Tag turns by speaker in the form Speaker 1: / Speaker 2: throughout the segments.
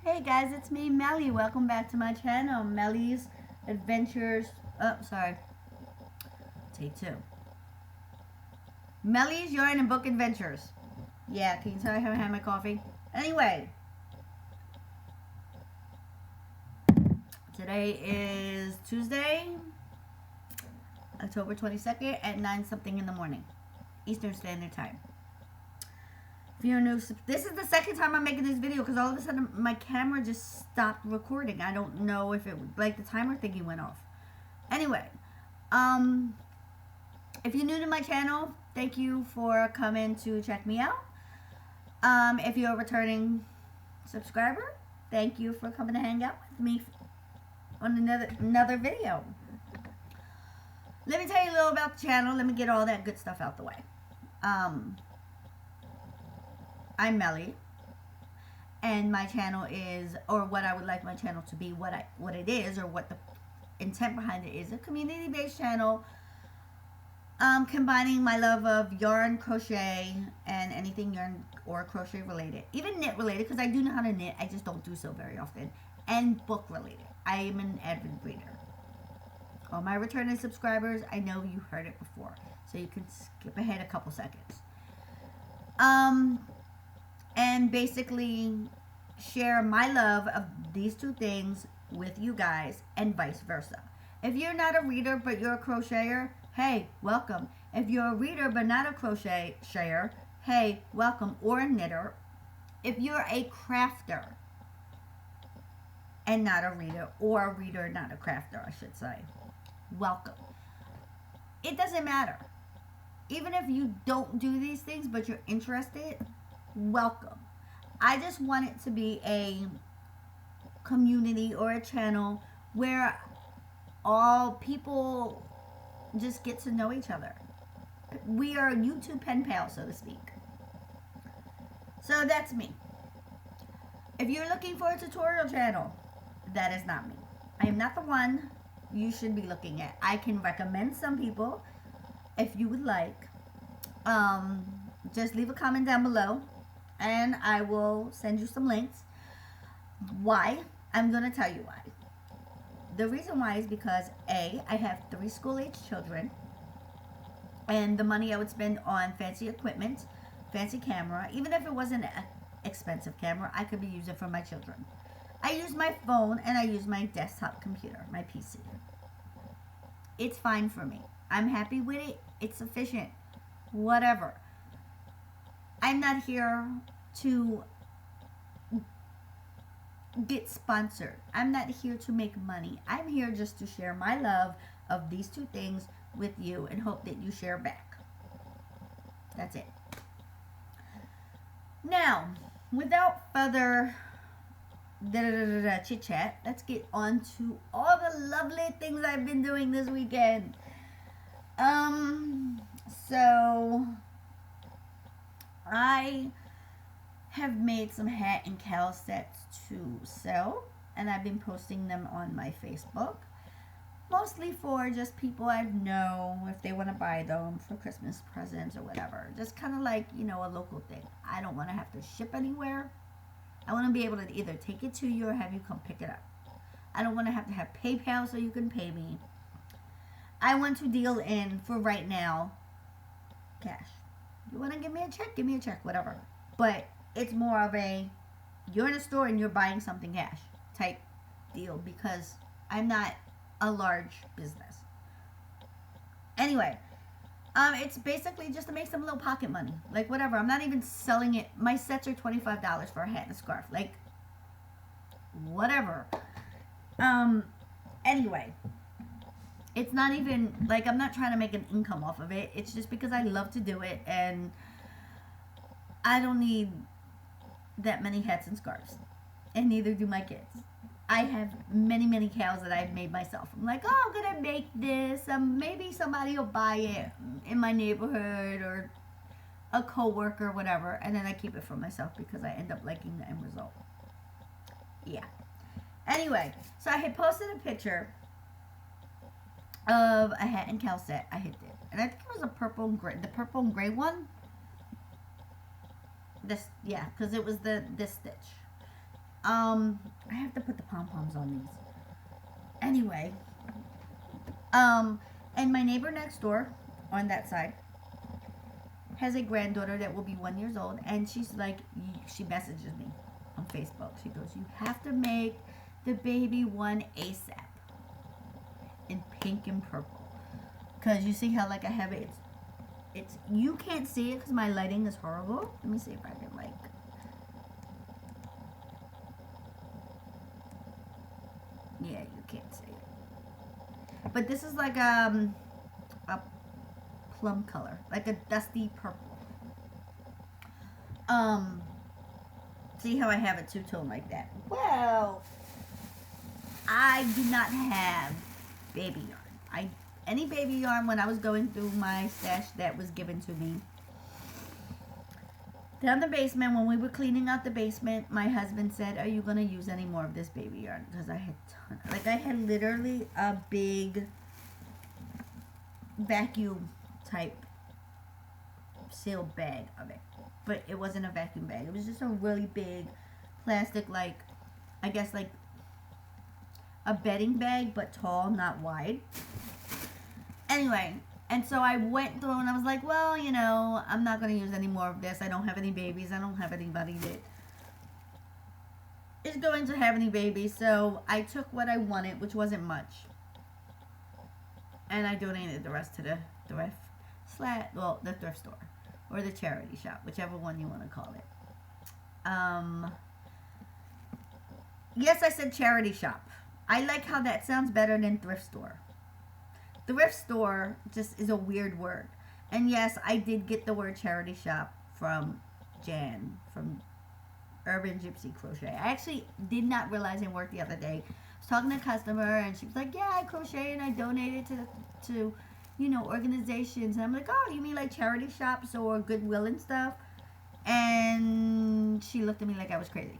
Speaker 1: Hey guys, it's me, Melly. Welcome back to my channel, Melly's Adventures. Oh, sorry. Take two. Melly's Yarn and Book Adventures. Yeah, can you tell I haven't had my coffee? Anyway, today is Tuesday, October 22nd at 9 something in the morning, Eastern Standard Time. If you're new, this is the second time I'm making this video because all of a sudden my camera just stopped recording. I don't know if it, like the timer thingy went off. Anyway, if you're new to my channel, thank you for coming to check me out. If you're a returning subscriber, thank you for coming to hang out with me on another video. Let me tell you a little about the channel. Let me get all that good stuff out the way. I'm Melly, and my channel is, or what I would like my channel to be, what it is, or what the intent behind it is, a community-based channel, combining my love of yarn, crochet, and anything yarn or crochet related, even knit related, because I do know how to knit, I just don't do so very often, and book related. I am an avid reader. All my returning subscribers, I know you heard it before, so you can skip ahead a couple seconds. And basically share my love of these two things with you guys and vice versa. If you're not a reader but you're a crocheter, hey, welcome. If you're a reader but not a crocheter, hey, welcome. Or a knitter. If you're a crafter and not a reader, or a reader not a crafter, I should say, welcome. It doesn't matter. Even if you don't do these things but you're interested, welcome. I just want it to be a community or a channel where all people just get to know each other. We are YouTube pen pals, so to speak. So that's me. If you're looking for a tutorial channel, that is not me. I am not the one you should be looking at. I can recommend some people if you would like. Just leave a comment down below and I will send you some links. Why? I'm going to tell you why. The reason why is because A, I have 3 school-age children, and the money I would spend on fancy equipment, fancy camera, even if it wasn't an expensive camera, I could be using for my children. I use my phone and I use my desktop computer, my PC. It's fine for me. I'm happy with it. It's sufficient. Whatever. I'm not here to get sponsored. I'm not here to make money. I'm here just to share my love of these two things with you and hope that you share back. That's it. Now, without further chit chat, let's get on to all the lovely things I've been doing this weekend. So I have made some hat and cowl sets to sell, and I've been posting them on my Facebook, mostly for just people I know if they want to buy them for Christmas presents or whatever. Just kind of like, you know, a local thing. I don't want to have to ship anywhere. I want to be able to either take it to you or have you come pick it up. I don't want to have PayPal so you can pay me. I want to deal in, for right now, cash. You want to give me a check? Give me a check, whatever. But it's more of a, you're in a store and you're buying something cash type deal, because I'm not a large business. Anyway, it's basically just to make some little pocket money. Like, whatever. I'm not even selling it. My sets are $25 for a hat and a scarf. Like, whatever. Anyway, it's not even, like, I'm not trying to make an income off of it. It's just because I love to do it, and I don't need that many hats and scarves. And neither do my kids. I have many, many cows that I've made myself. I'm like, oh, I'm going to make this. Maybe somebody will buy it in my neighborhood or a co-worker, whatever. And then I keep it for myself because I end up liking the end result. Yeah. Anyway, so I had posted a picture of a hat and cowl set I had did. And I think it was a purple and gray. The purple and gray one. This, yeah, because it was this stitch. I have to put the pom-poms on these. Anyway, and my neighbor next door on that side has a granddaughter that will be 1 year old, and she's like, she messages me on Facebook. She goes, "You have to make the baby one ASAP in pink and purple, because you see how like I have it. It's you can't see it because my lighting is horrible. Let me see if I can like." Yeah, you can't see it. But this is like a plum color, like a dusty purple. See how I have it two-tone like that? Well, I do not have baby yarn. Any baby yarn when I was going through my stash that was given to me. Down the basement, when we were cleaning out the basement, my husband said, "Are you going to use any more of this baby yarn?" Because I had I had literally a big vacuum type sealed bag of it. But it wasn't a vacuum bag. It was just a really big plastic, like, I guess like a bedding bag, but tall, not wide. Anyway, and so I went through and I was like, well, you know, I'm not going to use any more of this. I don't have any babies. I don't have anybody that is going to have any babies. So I took what I wanted, which wasn't much, and I donated the rest to the thrift store or the charity shop, whichever one you want to call it. Yes, I said charity shop. I like how that sounds better than thrift store. Thrift store just is a weird word. And yes, I did get the word charity shop from Jan, from Urban Gypsy Crochet. I actually did not realize in work the other day. I was talking to a customer and she was like, "Yeah, I crochet and I donated to you know, organizations." And I'm like, "Oh, you mean like charity shops or Goodwill and stuff?" And she looked at me like I was crazy.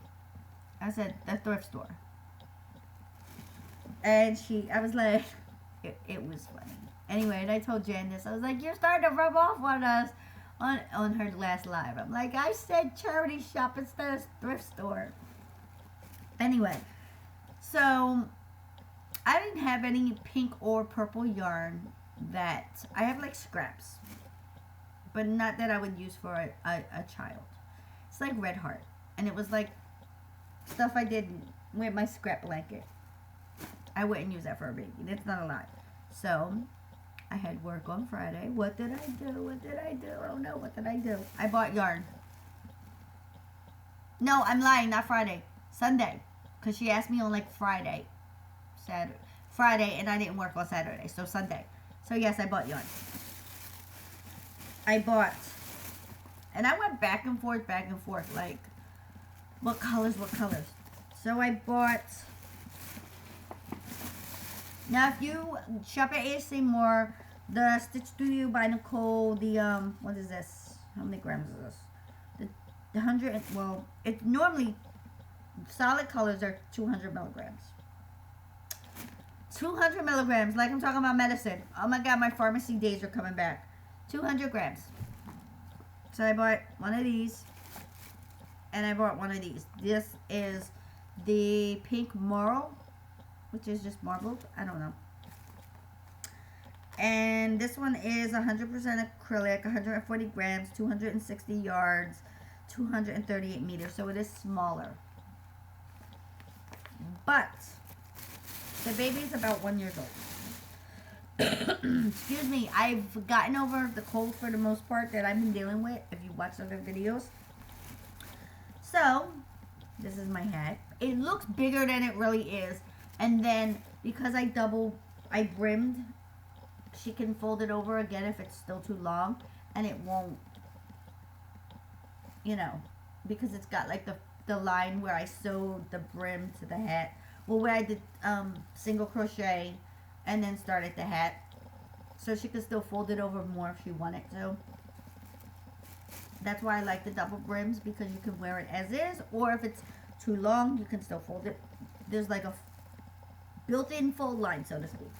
Speaker 1: I said, "The thrift store." And I was like, it was funny. Anyway, and I told Jan this. I was like, "You're starting to rub off on us on her last live." I'm like, "I said charity shop instead of thrift store." Anyway, so I didn't have any pink or purple yarn that I have like scraps, but not that I would use for a child. It's like Red Heart, and it was like stuff I did with my scrap blanket. I wouldn't use that for a baby. That's not a lot. So I had work on Friday. What did I do? What did I do? Oh no, what did I do? I bought yarn. No, I'm lying. Not Friday. Sunday. Because she asked me on like Friday, and I didn't work on Saturday. So Sunday. So yes, I bought yarn. And I went back and forth, like, what colors? So I bought, now if you shop at ASA Moore, the Stitch Studio by Nicole, the, what is this? How many grams is this? The 100, well, it normally, solid colors are 200 milligrams. 200 milligrams, like I'm talking about medicine. Oh my God, my pharmacy days are coming back. 200 grams. So I bought one of these, and I bought one of these. This is the pink marl, which is just marbled. I don't know. And this one is 100% acrylic, 140 grams, 260 yards, 238 meters. So it is smaller. But the baby is about 1 year old. Excuse me, I've gotten over the cold for the most part that I've been dealing with, if you watch other videos. So, this is my hat. It looks bigger than it really is. And then, because I brimmed, she can fold it over again if it's still too long. And it won't, you know, because it's got like the line where I sewed the brim to the hat. Well, where I did single crochet and then started the hat. So she could still fold it over more if she wanted to. That's why I like the double brims, because you can wear it as is. Or if it's too long, you can still fold it. There's like a built-in fold line, so to speak.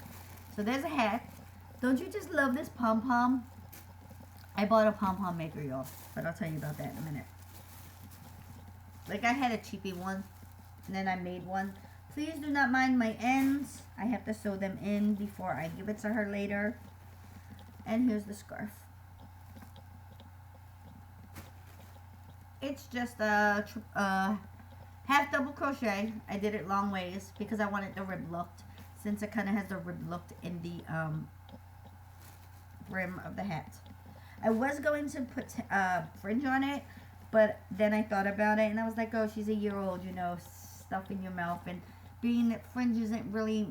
Speaker 1: So there's a hat. Don't you just love this pom-pom? I bought a pom-pom maker, y'all. But I'll tell you about that in a minute. Like, I had a cheapy one. And then I made one. Please do not mind my ends. I have to sew them in before I give it to her later. And here's the scarf. It's just a half double crochet. I did it long ways because I wanted the rib looked, since it kind of has the rib looked in the rim of the hat. I was going to put fringe on it, but then I thought about it and I was like, oh, she's a year old, you know, stuff in your mouth, and being that fringe isn't really,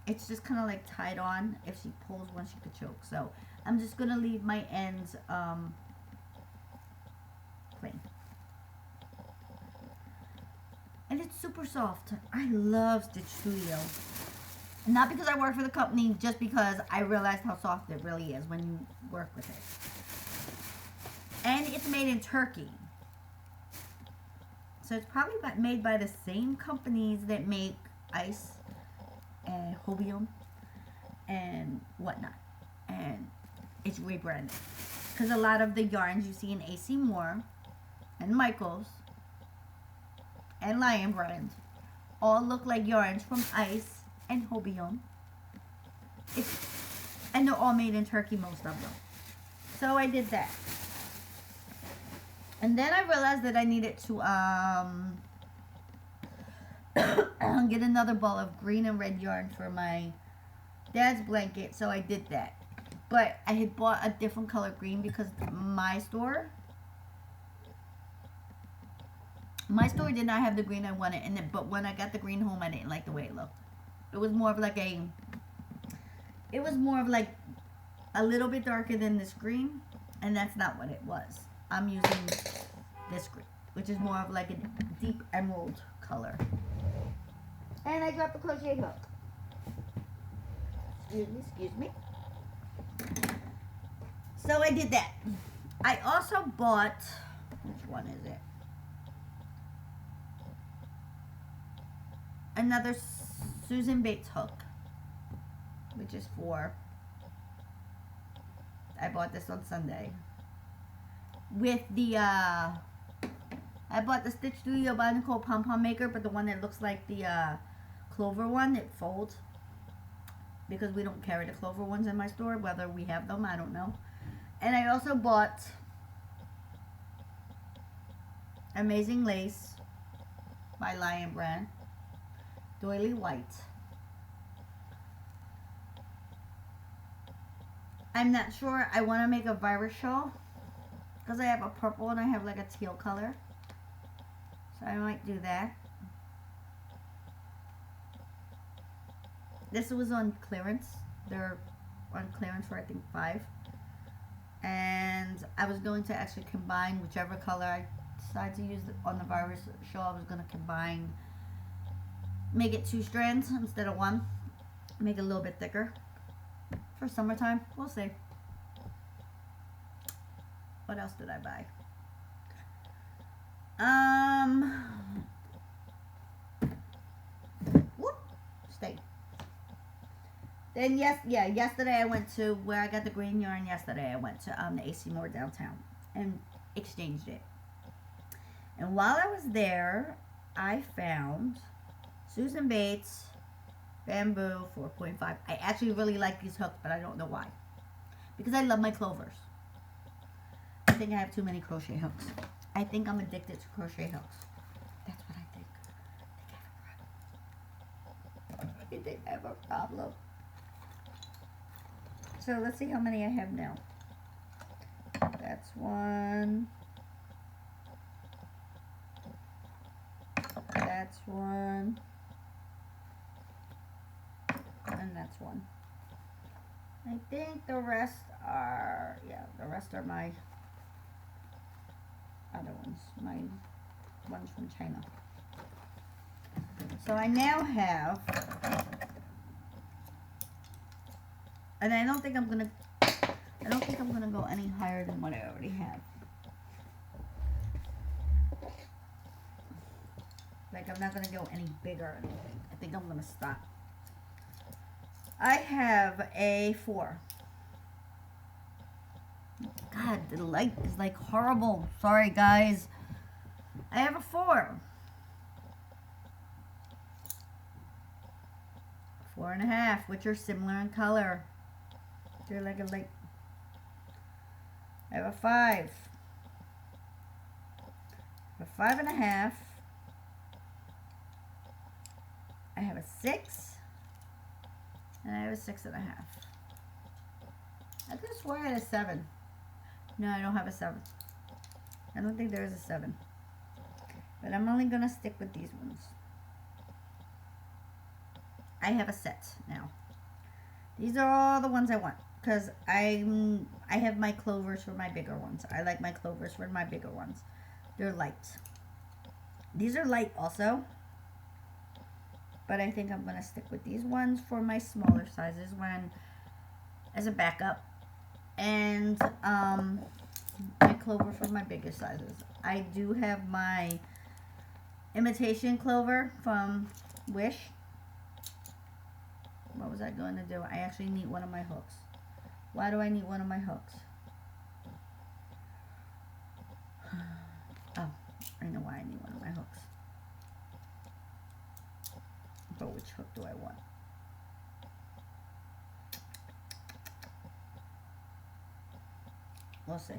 Speaker 1: it's just kind of like tied on. If she pulls one, she could choke. So I'm just gonna leave my ends plain. And it's super soft. I love Stitch Studio. Not because I work for the company, just because I realized how soft it really is when you work with it. And it's made in Turkey. So it's probably made by the same companies that make Ice and Hobium and whatnot. And it's rebranded. Because a lot of the yarns you see in AC Moore and Michaels and Lion Brand all look like yarns from Ice and Hobium. And they're all made in Turkey, most of them. So I did that. And then I realized that I needed to get another ball of green and red yarn for my dad's blanket. So I did that. But I had bought a different color green because my store did not have the green I wanted. But when I got the green home, I didn't like the way it looked. It was more of like a little bit darker than this green. And that's not what it was. I'm using this green, which is more of like a deep emerald color. And I dropped the crochet hook. Excuse me. So I did that. I also bought, which one is it? Another Susan Bates hook, which is for, I bought this on Sunday. With the, I bought the Stitch Studio by Nicole Pom Pom Maker, but the one that looks like the Clover one, it folds. Because we don't carry the Clover ones in my store, whether we have them, I don't know. And I also bought Amazing Lace by Lion Brand, Doily White. I'm not sure. I want to make a virus shawl because I have a purple and I have like a teal color. So I might do that. This was on clearance. They're on clearance for I think $5. And I was going to actually combine whichever color I decide to use on the virus shawl. I was going to combine, make it 2 strands instead of 1. Make it a little bit thicker for summertime. We'll see. What else did I buy? Whoop, stay. Then yesterday I went to where I got the green yarn. Yesterday I went to the AC Moore downtown and exchanged it. And while I was there, I found Susan Bates Bamboo 4.5. I actually really like these hooks, but I don't know why. Because I love my clovers. I think I have too many crochet hooks. I think I'm addicted to crochet hooks. That's what I think. I think I have a problem. So let's see how many I have now. That's 1. That's 1. And that's 1. I think the rest are, my other ones. My ones from China. So I now have, and I don't think I'm gonna go any higher than what I already have. Like I'm not gonna go any bigger or anything. I think I'm gonna stop. I have a 4. God, the light is like horrible. Sorry guys. I have a 4. 4.5, which are similar in color. They're like a light. I have a 5. A 5.5. I have a 6. And I have a 6.5. I could have sworn I had a 7. No, I don't have a 7. I don't think there is a 7. But I'm only going to stick with these ones. I have a set now. These are all the ones I want. Because I have my clovers for my bigger ones. I like my clovers for my bigger ones. They're light. These are light also. But I think I'm going to stick with these ones for my smaller sizes as a backup. And my clover for my bigger sizes. I do have my imitation clover from Wish. What was I going to do? I actually need one of my hooks. Why do I need one of my hooks? Oh, I know why I need one of my hooks. But which hook do I want? We'll see.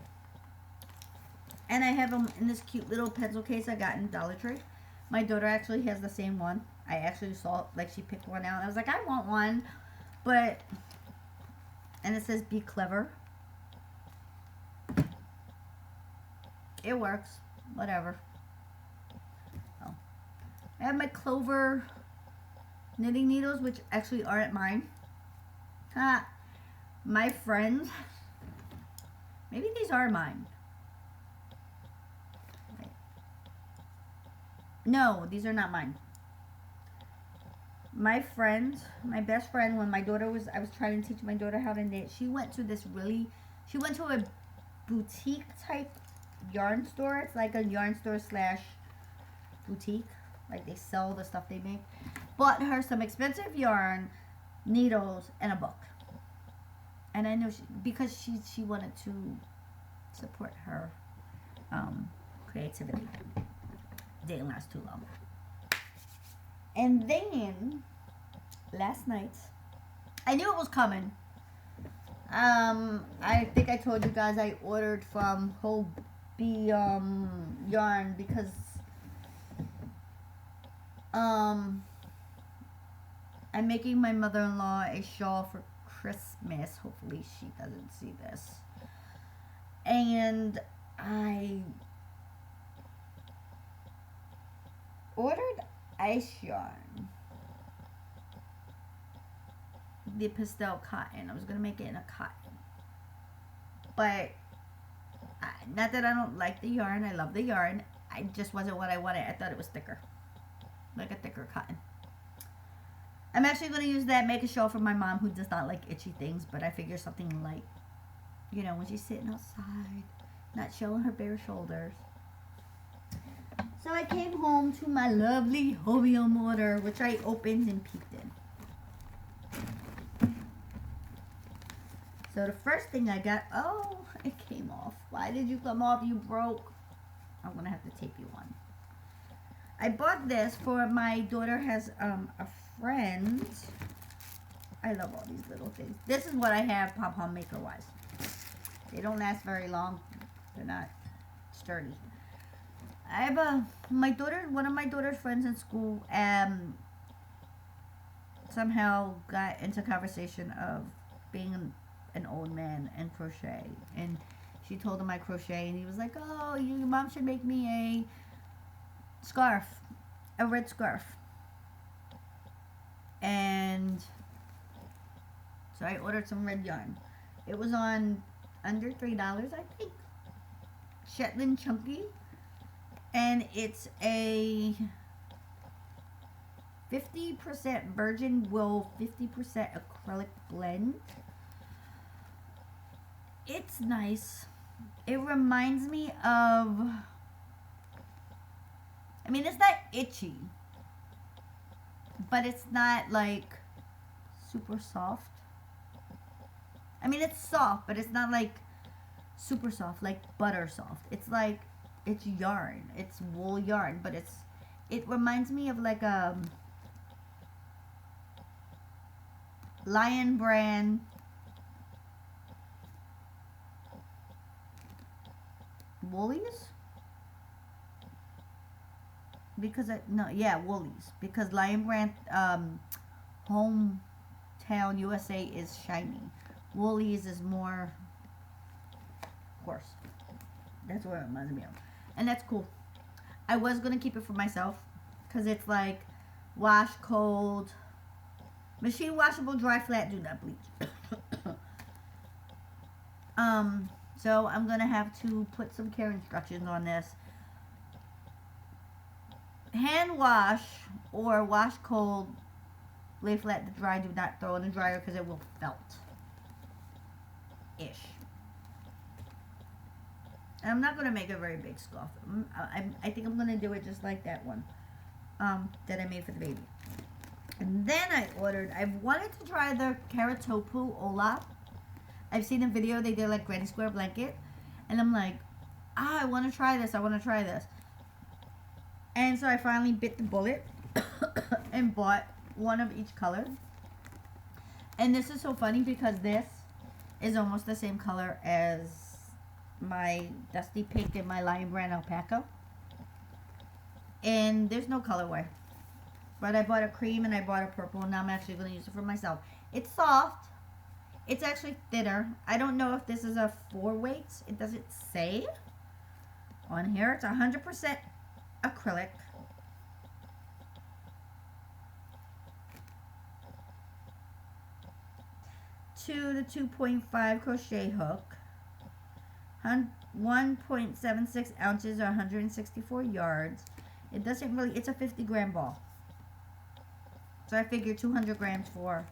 Speaker 1: And I have them in this cute little pencil case I got in Dollar Tree. My daughter actually has the same one. I actually saw, like, she picked one out. I was like, I want one. But, and it says, be clever. It works. Whatever. Oh. I have my clover knitting needles, which actually aren't mine. My friend. Maybe these are mine. Wait. No, these are not mine. My friend, my best friend, when I was trying to teach my daughter how to knit, she went to a boutique type yarn store. It's like a yarn store / boutique. Like they sell the stuff they make. Bought her some expensive yarn, needles, and a book. And I know because she wanted to support her creativity. Didn't last too long. And then last night, I knew it was coming. I think I told you guys I ordered from Hobbii yarn because I'm making my mother-in-law a shawl for Christmas. Hopefully she doesn't see this. And I ordered ice yarn. The pastel cotton. I was going to make it in a cotton. But, not that I don't like the yarn. I love the yarn. It just wasn't what I wanted. I thought it was thicker. Like a thicker cotton. I'm actually going to use that, make a shawl for my mom who does not like itchy things, but I figure something light. You know, when she's sitting outside, not showing her bare shoulders. So I came home to my lovely Hobbii order, which I opened and peeked in. So the first thing I got, oh, it came off. Why did you come off? You broke. I'm going to have to tape you on. I bought this for my daughter has a friend. I love all these little things. This is what I have pom-pom maker wise. They don't last very long. They're not sturdy. I have one of my daughter's friends in school somehow got into conversation of being an old man and crochet, and she told him I crochet, and he was like, oh, your mom should make me a scarf, a red scarf. And so I ordered some red yarn. It was on under $3, I think. Shetland Chunky. And it's a 50% virgin wool, 50% acrylic blend. It's nice. It reminds me of, I mean, it's not itchy, but it's not like super soft. I mean, it's soft, but it's not like super soft, like butter soft. It's like, it's yarn. It's wool yarn, but it reminds me of like Lion Brand Woolies. Because Woolies. Because Lion Brand Hometown USA is shiny. Woolies is more horse. That's what it reminds me of. And that's cool. I was going to keep it for myself. Because it's like wash cold. Machine washable, dry flat, do not bleach. So I'm going to have to put some care instructions on this. Hand wash or wash cold, lay flat to dry, do not throw in the dryer because it will felt. Ish. And I'm not going to make a very big scarf. I think I'm going to do it just like that one that I made for the baby. And then I wanted to try the Karatopu Ola. I've seen a video, they did like Granny Square blanket. And I'm like, I want to try this, And so I finally bit the bullet and bought one of each color. And this is so funny because this is almost the same color as my Dusty Pink and my Lion Brand Alpaca. And there's no colorway. But I bought a cream and I bought a purple, and now I'm actually going to use it for myself. It's soft. It's actually thinner. I don't know if this is a 4-weight. It doesn't say on here. It's 100% acrylic. To 2.5 crochet hook. 1.76 ounces or 164 yards. It doesn't really, it's a 50-gram ball. So I figured 200 grams for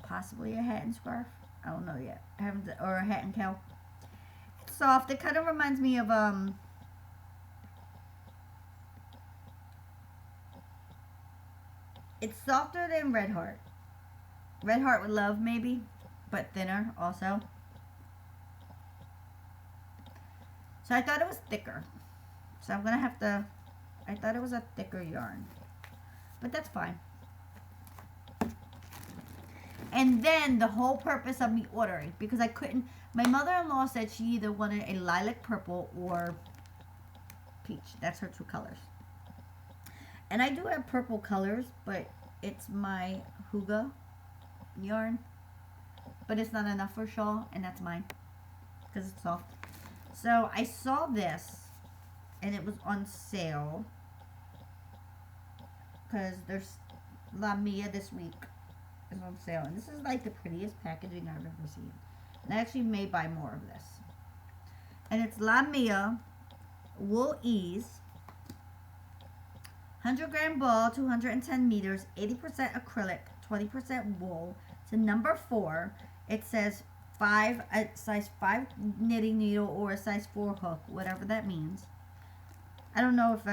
Speaker 1: possibly a hat and scarf. I don't know yet. I haven't, or a hat and cowl. It's soft. It kind of reminds me of it's softer than Red Heart. Red Heart with Love maybe, but thinner also. So I thought it was thicker. So I'm gonna have to. I thought it was a thicker yarn. But that's fine. And then the whole purpose of me ordering, because I couldn't, my mother-in-law said she either wanted a lilac purple or peach. That's her 2 colors. And I do have purple colors, but it's my Huga yarn. But it's not enough for a shawl, and that's mine. Because it's soft. So I saw this, and it was on sale. Because there's La Mia this week is on sale. And this is like the prettiest packaging I've ever seen. And I actually may buy more of this. And it's La Mia Wool Ease. 100-gram ball, 210 meters, 80% acrylic, 20% wool. It's a number 4. It says size 5 knitting needle or a size 4 hook, whatever that means. I don't know if,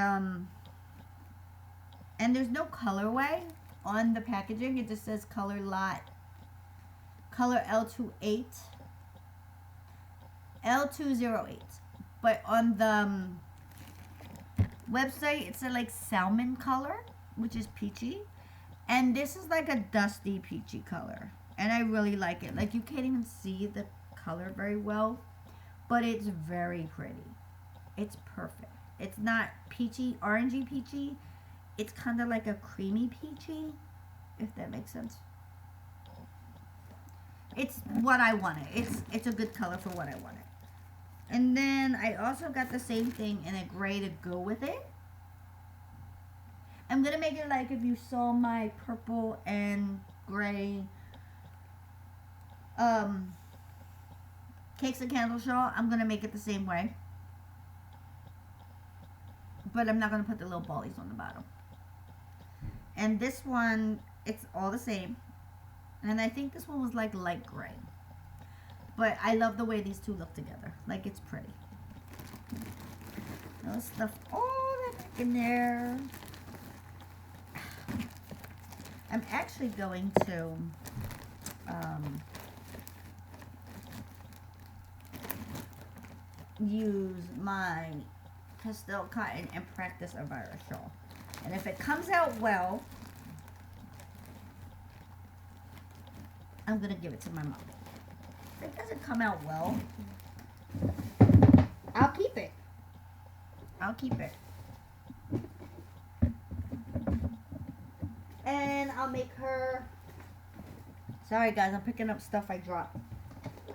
Speaker 1: and there's no colorway on the packaging. It just says color lot, color L28, L208. But on the website, it's a like salmon color, which is peachy. And this is like a dusty peachy color. And I really like it. Like, you can't even see the color very well, but it's very pretty. It's perfect. It's not peachy, orangey peachy. It's kind of like a creamy peachy, if that makes sense. It's what I wanted. It's a good color for what I wanted. And then I also got the same thing in a gray to go with it. I'm going to make it like if you saw my purple and gray Cakes and Candle shawl. I'm going to make it the same way. But I'm not going to put the little ballies on the bottom. And this one, it's all the same. And I think this one was like light gray. But I love the way these two look together. Like, it's pretty. I'll stuff all that back in there. I'm actually going to use my pastel cotton and practice a virus shawl. And if it comes out well, I'm gonna give it to my mom. If it doesn't come out well, I'll keep it. I'll keep it. And I'll make her... Sorry guys, I'm picking up stuff I dropped.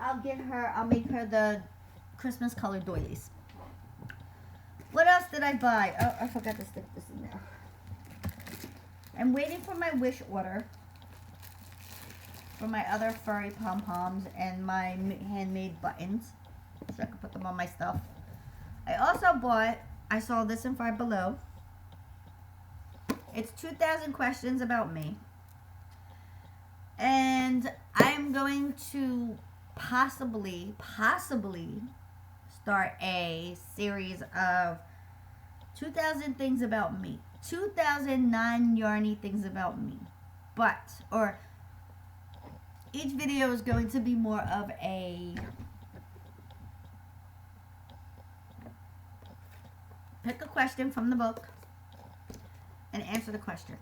Speaker 1: I'll make her the Christmas colored doilies. What else did I buy? Oh, I forgot to stick this in there. I'm waiting for my wish order for my other furry pom-poms and my handmade buttons, so I can put them on my stuff. I also bought, I saw this in Five Below. It's 2,000 questions about me. And I'm going to possibly start a series of 2,000 things about me. 2,000 non-yarny things about me. Or each video is going to be more of a pick a question from the book and answer the question.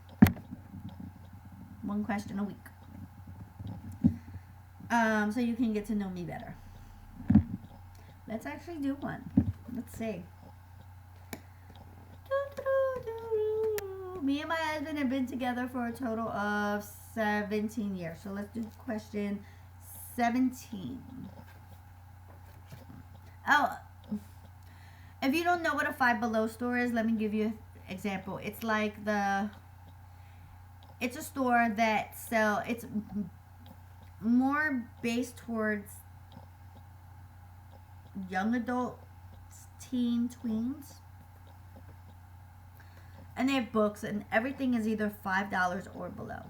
Speaker 1: One question a week. So you can get to know me better. Let's actually do one. Let's see. Me and my husband have been together for a total of 17 years. So let's do question 17. Oh, if you don't know what a Five Below store is, let me give you an example. It's like it's a store that it's more based towards young adults, tweens. And they have books, and everything is either $5 or below.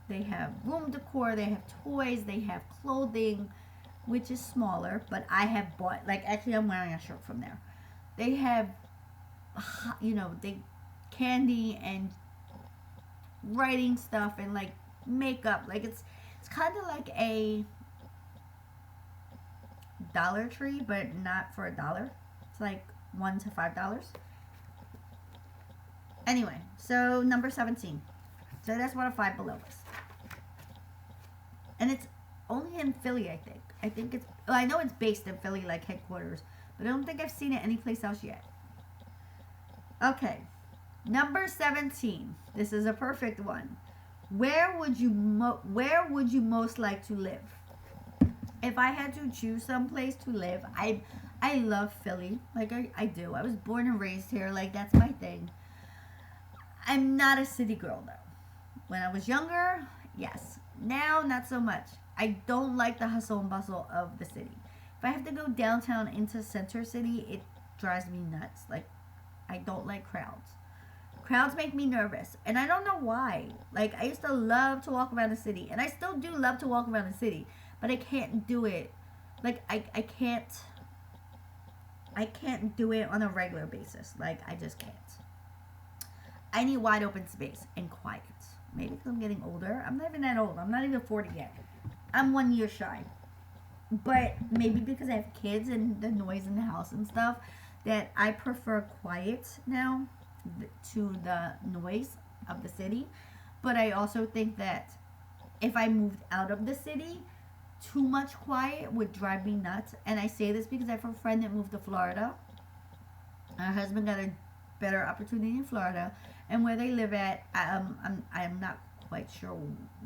Speaker 1: They have room decor, they have toys, they have clothing, which is smaller, but I have bought, like, actually I'm wearing a shirt from there. They have, candy and writing stuff and, like, makeup. Like, it's kind of like a Dollar Tree, but not for $1. It's like $1 to $5. Anyway, so number 17. So that's what a Five Below is. And it's only in Philly, I think. I know it's based in Philly, like headquarters, but I don't think I've seen it anyplace else yet. Okay, number 17. This is a perfect one. Where would you most like to live? If I had to choose some place to live, I love Philly. Like I do. I was born and raised here. Like that's my thing. I'm not a city girl though. When I was younger, yes. Now, not so much. I don't like the hustle and bustle of the city. If I have to go downtown into Center City, it drives me nuts. Like, I don't like crowds. Crowds make me nervous. And I don't know why. Like, I used to love to walk around the city. And I still do love to walk around the city. But I can't do it. Like, I can't do it on a regular basis. Like, I just can't. I need wide open space and quiet. Maybe because I'm getting older. I'm not even that old. I'm not even 40 yet. I'm 1 year shy. But maybe because I have kids and the noise in the house and stuff, that I prefer quiet now to the noise of the city. But I also think that if I moved out of the city, too much quiet would drive me nuts. And I say this because I have a friend that moved to Florida. Her husband got a better opportunity in Florida, and where they live at, I'm not quite sure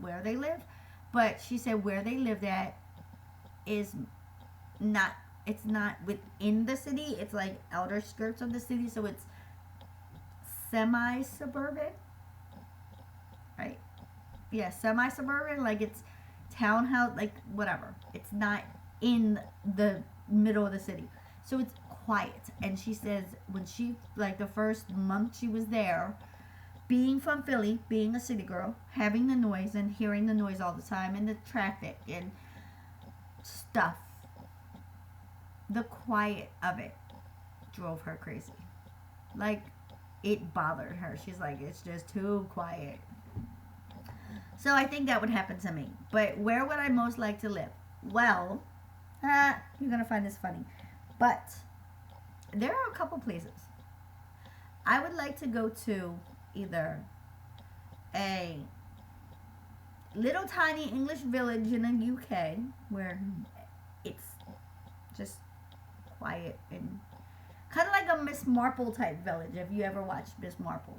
Speaker 1: where they live, but she said where they lived at is not, it's not within the city, it's like outer skirts of the city, so it's semi-suburban, right? Yeah, semi-suburban, like it's townhouse, like whatever. It's not in the middle of the city, so it's quiet. And she says when she, like the first month she was there, being from Philly, being a city girl, having the noise and hearing the noise all the time and the traffic and stuff, the quiet of it drove her crazy. Like, it bothered her. She's like, it's just too quiet. So I think that would happen to me. But where would I most like to live? Well, you're gonna find this funny, but there are a couple places. I would like to go to either little tiny English village in the UK where it's just quiet and kind of like a Miss Marple type village, if you ever watched Miss Marple.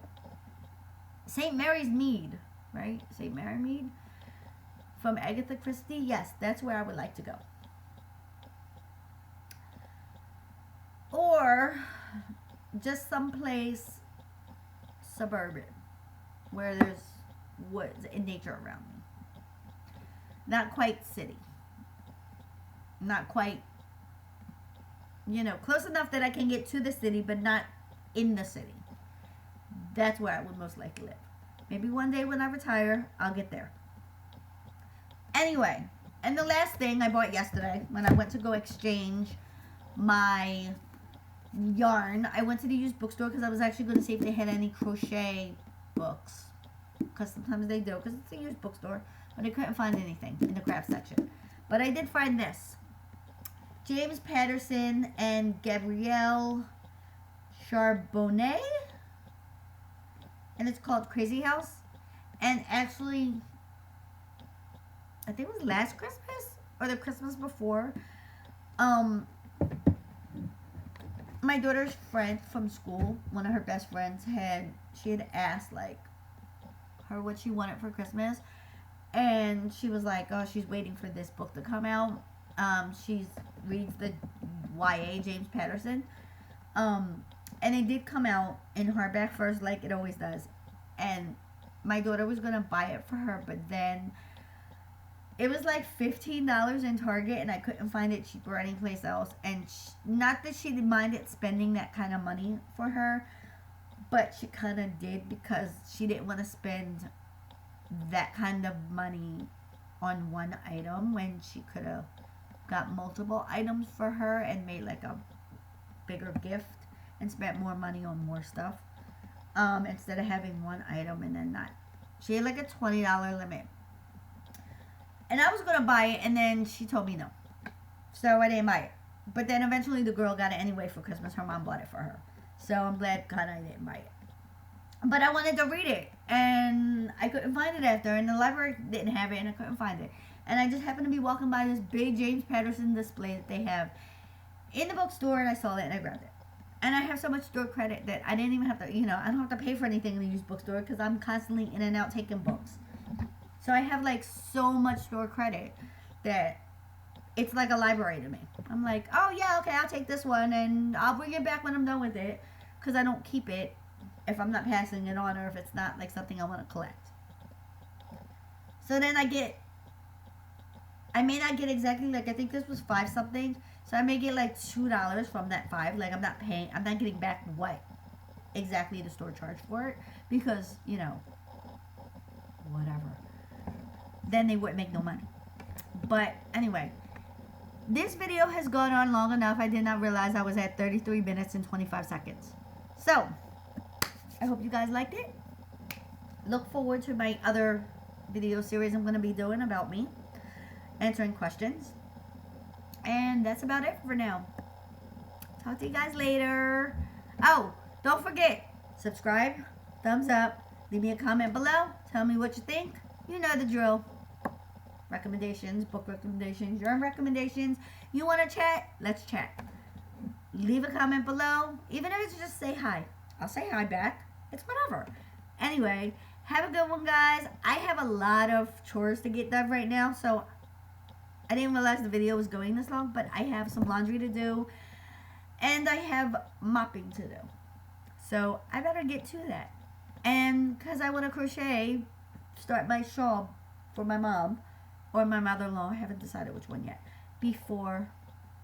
Speaker 1: St. Mary's Mead, right? St. Mary Mead from Agatha Christie. Yes, that's where I would like to go. Or just someplace suburban where there's woods and nature around me. Not quite city. Not quite, close enough that I can get to the city, but not in the city. That's where I would most likely live. Maybe one day when I retire, I'll get there. Anyway, and the last thing I bought yesterday when I went to go exchange my yarn, I went to the used bookstore because I was actually going to see if they had any crochet books, because sometimes they do, because it's a used bookstore, but I couldn't find anything in the craft section. But I did find this. James Patterson and Gabrielle Charbonnet, and it's called Crazy House. And actually, I think it was last Christmas or the Christmas before, my daughter's friend from school, one of her best friends, had asked like her what she wanted for Christmas, and she was like, oh, she's waiting for this book to come out. She reads the YA James Patterson, and it did come out in hardback first, like it always does, and my daughter was gonna buy it for her, but then it was like $15 in Target, and I couldn't find it cheaper anyplace else. And not that she minded spending that kind of money for her, but she kind of did, because she didn't want to spend that kind of money on one item when she could have got multiple items for her and made like a bigger gift and spent more money on more stuff, instead of having one item and then not. She had like a $20 limit. And I was going to buy it, and then she told me no. So I didn't buy it. But then eventually the girl got it anyway for Christmas. Her mom bought it for her. So I'm glad God I didn't buy it. But I wanted to read it, and I couldn't find it after. And the library didn't have it, and I couldn't find it. And I just happened to be walking by this big James Patterson display that they have in the bookstore, and I saw it, and I grabbed it. And I have so much store credit that I didn't even have to, I don't have to pay for anything in the used bookstore because I'm constantly in and out taking books. So I have like so much store credit that it's like a library to me. I'm like, oh yeah, okay, I'll take this one and I'll bring it back when I'm done with it, because I don't keep it if I'm not passing it on or if it's not like something I want to collect. So then I may not get exactly, like I think this was 5 something, so I may get like $2 from that 5. Like I'm not getting back what exactly the store charged for it, because whatever. Then they wouldn't make no money. But anyway, this video has gone on long enough. I did not realize I was at 33 minutes and 25 seconds. So, I hope you guys liked it. Look forward to my other video series I'm going to be doing about me, answering questions. And that's about it for now. Talk to you guys later. Oh, don't forget, subscribe, thumbs up, leave me a comment below. Tell me what you think. You know the drill. Recommendations, book recommendations, yarn recommendations. You want to chat? Let's chat. Leave a comment below. Even if it's just say hi. I'll say hi back. It's whatever. Anyway, have a good one, guys. I have a lot of chores to get done right now, so I didn't realize the video was going this long, but I have some laundry to do, and I have mopping to do. So I better get to that. And because I want to crochet, start my shawl for my mom or my mother-in-law. I haven't decided which one yet, before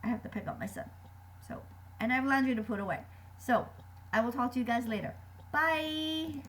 Speaker 1: I have to pick up my son. So, and I have laundry to put away. So I will talk to you guys later. Bye.